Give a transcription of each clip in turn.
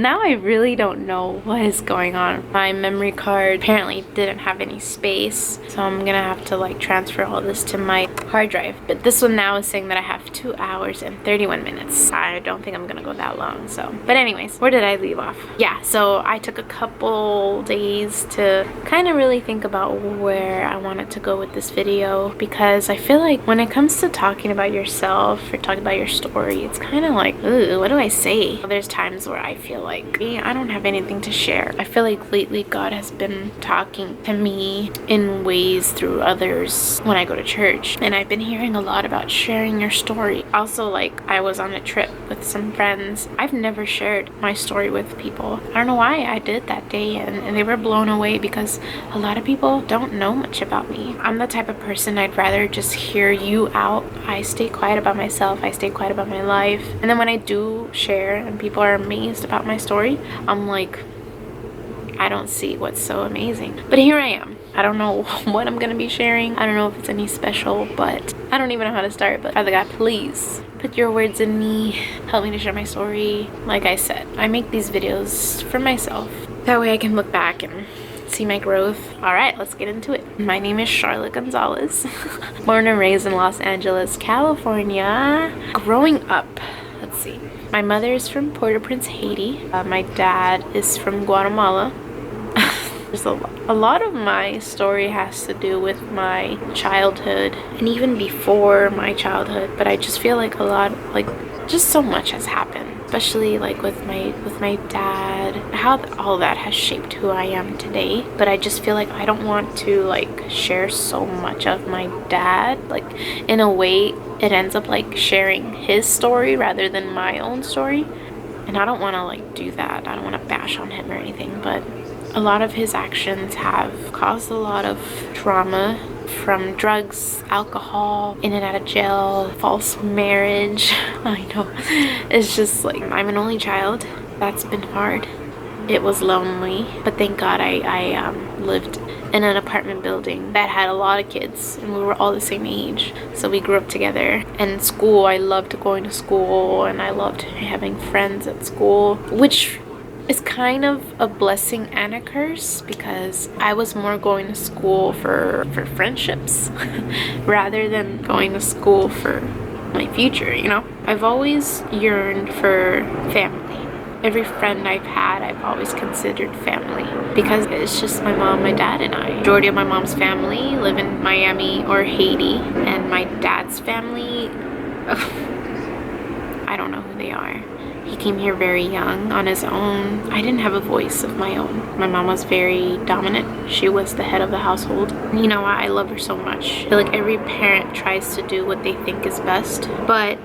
Now I really don't know what is going on. My memory card apparently didn't have any space, so I'm gonna have to like transfer all this to my hard drive. But this one now is saying that I have 2 hours and 31 minutes. I don't think I'm gonna go that long, so. But anyways, where did I leave off? Yeah, so I took a couple days to kind of really think about where I wanted to go with this video, because I feel like when it comes to talking about yourself or talking about your story, it's kind of like, ooh, what do I say? There's times where I feel like I don't have anything to share. I feel like lately God has been talking to me in ways through others when I go to church, and I've been hearing a lot about sharing your story. Also, like, I was on a trip with some friends. I've never shared my story with people. I don't know why I did that day, and they were blown away because a lot of people don't know much about me. I'm the type of person I'd rather just hear you out. I stay quiet about myself. I stay quiet about my life. And then when I do share and people are amazed about my story, I'm like, I don't see what's so amazing. But here I am. I don't know what I'm gonna be sharing. I don't know if it's any special, but I don't even know how to start. But Father God, please put your words in me. Help me to share my story. Like I said, I make these videos for myself. That way I can look back and see my growth. All right, let's get into it. My name is Charlotte Gonzalez. Born and raised in Los Angeles, California. Growing up, let's see. My mother is from Port-au-Prince, Haiti. My dad is from Guatemala. There's a lot of my story has to do with my childhood and even before my childhood, but I just feel like a lot, like just so much has happened, especially like with my dad, how all that has shaped who I am today. But I just feel like I don't want to like share so much of my dad. Like in a way it ends up like sharing his story rather than my own story, and I don't want to like do that. I don't want to bash on him or anything, but a lot of his actions have caused a lot of trauma, from drugs, alcohol, in and out of jail, false marriage. I know, it's just like, I'm an only child. That's been hard. It was lonely, but thank God I lived in an apartment building that had a lot of kids, and we were all the same age, so we grew up together. And school, I loved going to school, and I loved having friends at school, which is kind of a blessing and a curse, because I was more going to school for friendships rather than going to school for my future, you know? I've always yearned for family. Every friend I've had, I've always considered family, because it's just my mom, my dad, and I. Majority of my mom's family live in Miami or Haiti, and my dad's family, I don't know who they are. He came here very young on his own. I didn't have a voice of my own. My mom was very dominant. She was the head of the household. You know, I love her so much. I feel like every parent tries to do what they think is best, but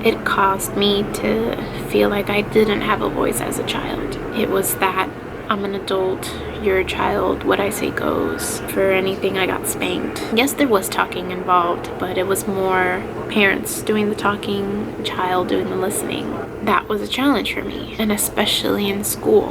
it caused me to feel like I didn't have a voice as a child. It was that I'm an adult, you're a child, what I say goes. For anything, I got spanked. Yes, there was talking involved, but it was more parents doing the talking, child doing the listening. That was a challenge for me, and especially in school.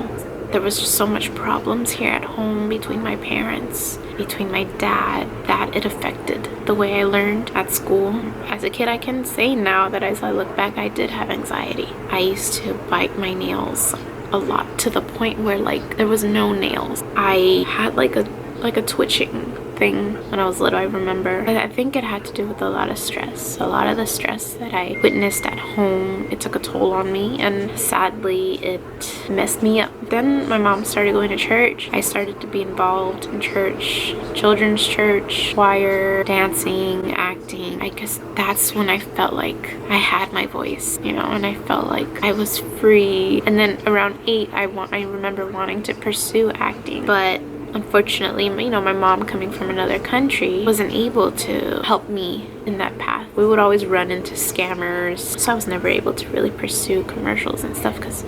There was just so much problems here at home between my parents, between my dad, that it affected the way I learned at school. As a kid, I can say now that as I look back, I did have anxiety. I used to bite my nails a lot, to the point where like there was no nails. I had like a twitching thing when I was little, I remember. I think it had to do with a lot of stress. A lot of the stress that I witnessed at home, it took a toll on me, and sadly it messed me up. Then my mom started going to church. I started to be involved in church, children's church, choir, dancing, acting. I guess that's when I felt like I had my voice, you know, and I felt like I was free. And then around 8, I remember wanting to pursue acting, but unfortunately, you know, my mom, coming from another country, wasn't able to help me in that path. We would always run into scammers, so I was never able to really pursue commercials and stuff because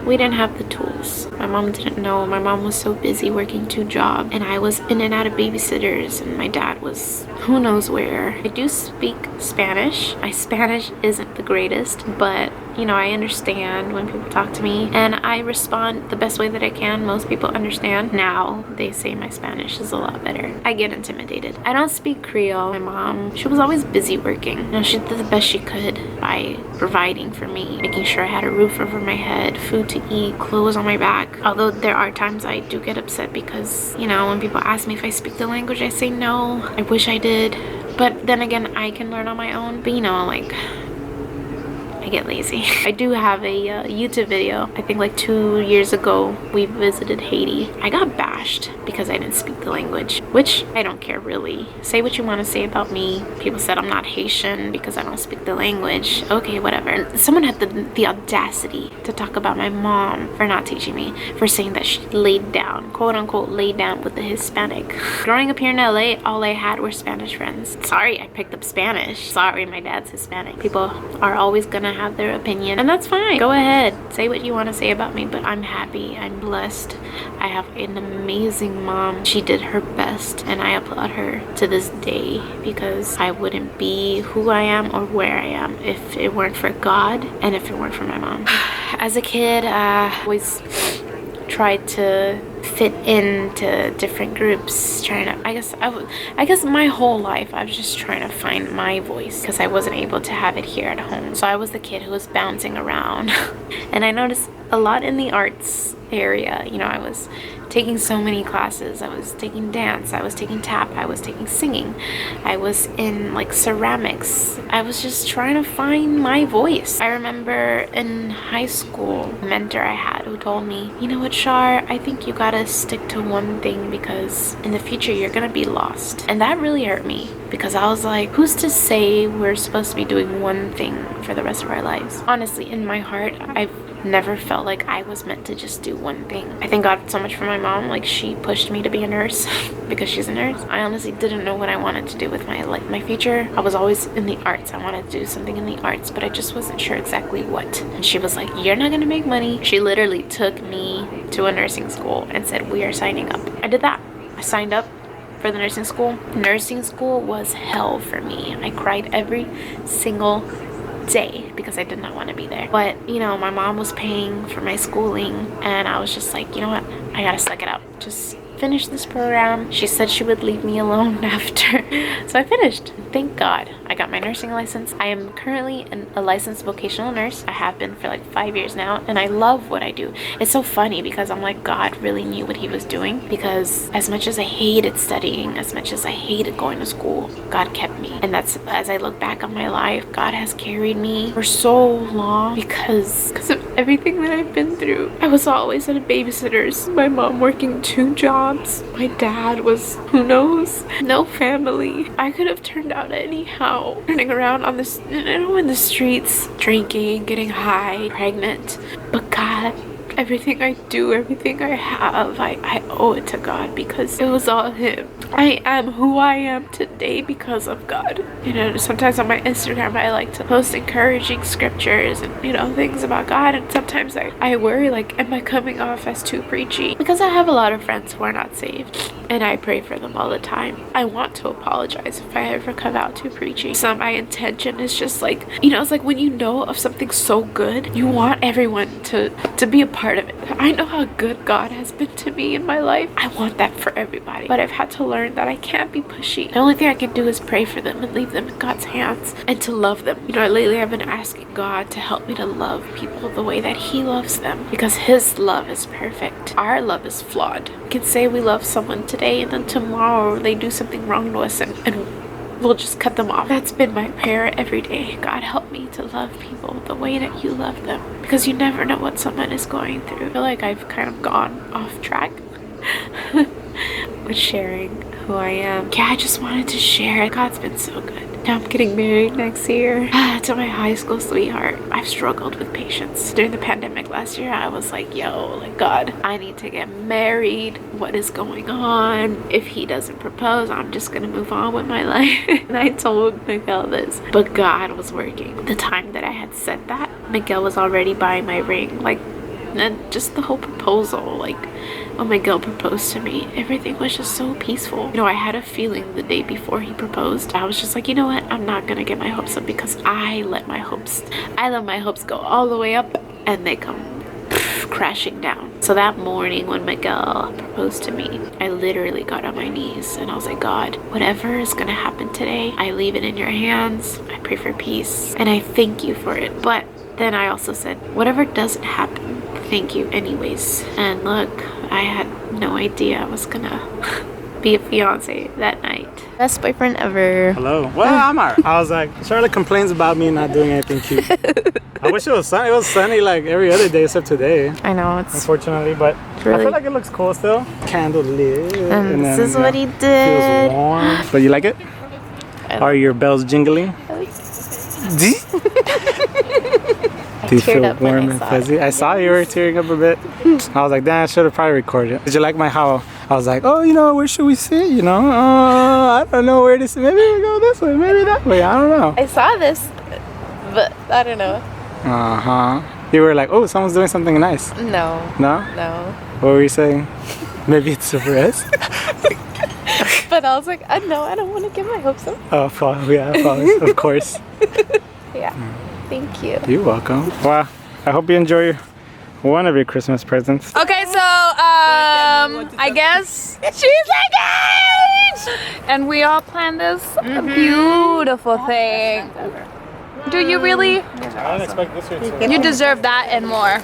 we didn't have the tools. My mom didn't know. My mom was so busy working 2 jobs, and I was in and out of babysitters, and my dad was who knows where. I do speak Spanish. My Spanish isn't the greatest, but you know, I understand when people talk to me and I respond the best way that I can. Most people understand. Now they say my Spanish is a lot better. I get intimidated. I don't speak Creole. My mom, she was always busy working. You know, she did the best she could by providing for me, making sure I had a roof over my head, food to eat, clothes on my back. Although there are times I do get upset because, you know, when people ask me if I speak the language, I say no. I wish I did. But then again, I can learn on my own. But you know, like, I get lazy. I do have a YouTube video. I think like 2 years ago, we visited Haiti. I got bashed because I didn't speak the language, which I don't care really. Say what you want to say about me. People said I'm not Haitian because I don't speak the language. Okay, whatever. And someone had the audacity to talk about my mom for not teaching me, for saying that she laid down, quote unquote, laid down with the Hispanic. Growing up here in LA, all I had were Spanish friends. Sorry, I picked up Spanish. Sorry, my dad's Hispanic. People are always gonna have their opinion, and that's fine. Go ahead, say what you want to say about me, but I'm happy. I'm blessed. I have an amazing mom. She did her best, and I applaud her to this day, because I wouldn't be who I am or where I am if it weren't for God and if it weren't for my mom. As a kid, I always tried to fit into different groups, trying to, I guess my whole life I was just trying to find my voice because I wasn't able to have it here at home. So I was the kid who was bouncing around. And I noticed a lot in the arts area. You know, I was taking so many classes. I was taking dance, I was taking tap, I was taking singing, I was in like ceramics. I was just trying to find my voice. I remember in high school, a mentor I had who told me, you know what, Shar, I think you gotta stick to one thing because in the future you're gonna be lost. And that really hurt me because I was like, who's to say we're supposed to be doing one thing for the rest of our lives? Honestly, in my heart, I've never felt like I was meant to just do one thing. I thank God so much for my mom. Like, she pushed me to be a nurse because she's a nurse. I honestly didn't know what I wanted to do with my future. I was always in the arts. I wanted to do something in the arts, but I just wasn't sure exactly what. And she was like, you're not gonna make money. She literally took me to a nursing school and said, we are signing up. I did that. I signed up for the nursing school. Nursing school was hell for me. I cried every single day because I did not want to be there. But you know, my mom was paying for my schooling and I was just like, you know what, I gotta suck it up, just finish this program. She said she would leave me alone after. So I finished. Thank God I got my nursing license. I am currently a licensed vocational nurse. I have been for like 5 years now, and I love what I do. It's so funny because I'm like, God really knew what he was doing, because as much as I hated studying, as much as I hated going to school, God kept me. And that's, as I look back on my life, God has carried me for so long because of everything that I've been through. I was always at a babysitter's, my mom working 2 jobs, my dad was, who knows, no family. I could have turned out anyhow, running around on this, you know, in the streets, drinking, getting high, pregnant. But God, everything I do, everything I have, I owe it to God because it was all him. I am who I am today because of God. You know, sometimes on my Instagram I like to post encouraging scriptures and, you know, things about God, and sometimes I worry, like, am I coming off as too preachy? Because I have a lot of friends who are not saved and I pray for them all the time. I want to apologize if I ever come out too preachy. So my intention is just like, you know, it's like when you know of something so good, you want everyone to be a part of it. I know how good God has been to me in my life. I want that for everybody. But I've had to learn that I can't be pushy. The only thing I can do is pray for them and leave them in God's hands and to love them. You know, lately I've been asking God to help me to love people the way that he loves them, because his love is perfect. Our love is flawed. We can say we love someone today and then tomorrow they do something wrong to us and we'll just cut them off. That's been my prayer every day. God, help me to love people the way that you love them, because you never know what someone is going through. I feel like I've kind of gone off track with sharing who I am. Yeah, I just wanted to share. God's been so good. Now I'm getting married next year to my high school sweetheart. I've struggled with patience. During the pandemic last year, I was like, yo, like, God, I need to get married. What is going on? If he doesn't propose, I'm just gonna move on with my life. And I told Miguel this, but God was working. The time that I had said that, Miguel was already buying my ring, like And then just the whole proposal, like when Miguel proposed to me, everything was just so peaceful. You know, I had a feeling the day before he proposed. I was just like, you know what? I'm not gonna get my hopes up because I let my hopes go all the way up and they come crashing down. So that morning when Miguel proposed to me, I literally got on my knees and I was like, God, whatever is gonna happen today, I leave it in your hands. I pray for peace and I thank you for it. But then I also said, whatever doesn't happen, thank you anyways. And look, I had no idea I was gonna be a fiance that night. Best boyfriend ever. Hello. Well, I'm alright. I was like, Charlotte complains about me not doing anything cute. I wish it was sunny. It was sunny like every other day except today. I know, it's unfortunately, but really... I feel like it looks cool still. Candle lit. And this is what he did. Feels warm. But you like it? Are your bells jingling? Do you feel warm and fuzzy? I saw you were tearing up a bit. I was like, damn, I should have probably recorded it. Did you like my how I was like, oh, you know, where should we sit? You know, I don't know where to sit. Maybe we go this way, maybe that way. I don't know. I saw this, but I don't know. You were like, oh, someone's doing something nice. No. No? No. What were you saying? Maybe it's a rest? But I was like, no, I don't want to get my hopes up. Oh, yeah, of course. Yeah. Thank you. You're welcome. Well, I hope you enjoy one of your Christmas presents. Okay, so I guess she's engaged, and we all planned this beautiful thing. Do you really? I didn't expect this year to. You deserve that and more.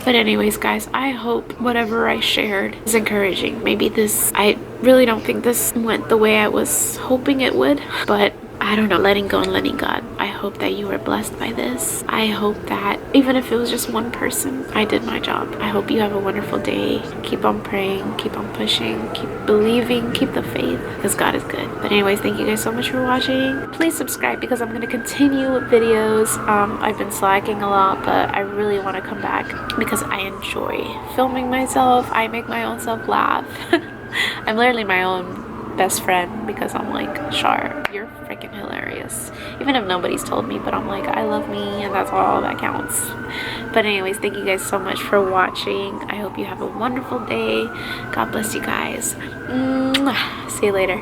But anyways, guys, I hope whatever I shared is encouraging. Maybe I really don't think this went the way I was hoping it would, but I don't know, letting go and letting God. I hope that you were blessed by this. I hope that even if it was just one person, I did my job. I hope you have a wonderful day. Keep on praying, keep on pushing, keep believing, keep the faith, because God is good. But anyways, thank you guys so much for watching. Please subscribe because I'm going to continue with videos. I've been slacking a lot, but I really want to come back because I enjoy filming myself. I make my own self laugh. I'm literally my own best friend because I'm like, Char, you're freaking hilarious. Even if nobody's told me, but I'm like, I love me and that's all that counts. But anyways, thank you guys so much for watching. I hope you have a wonderful day. God bless you guys. See you later.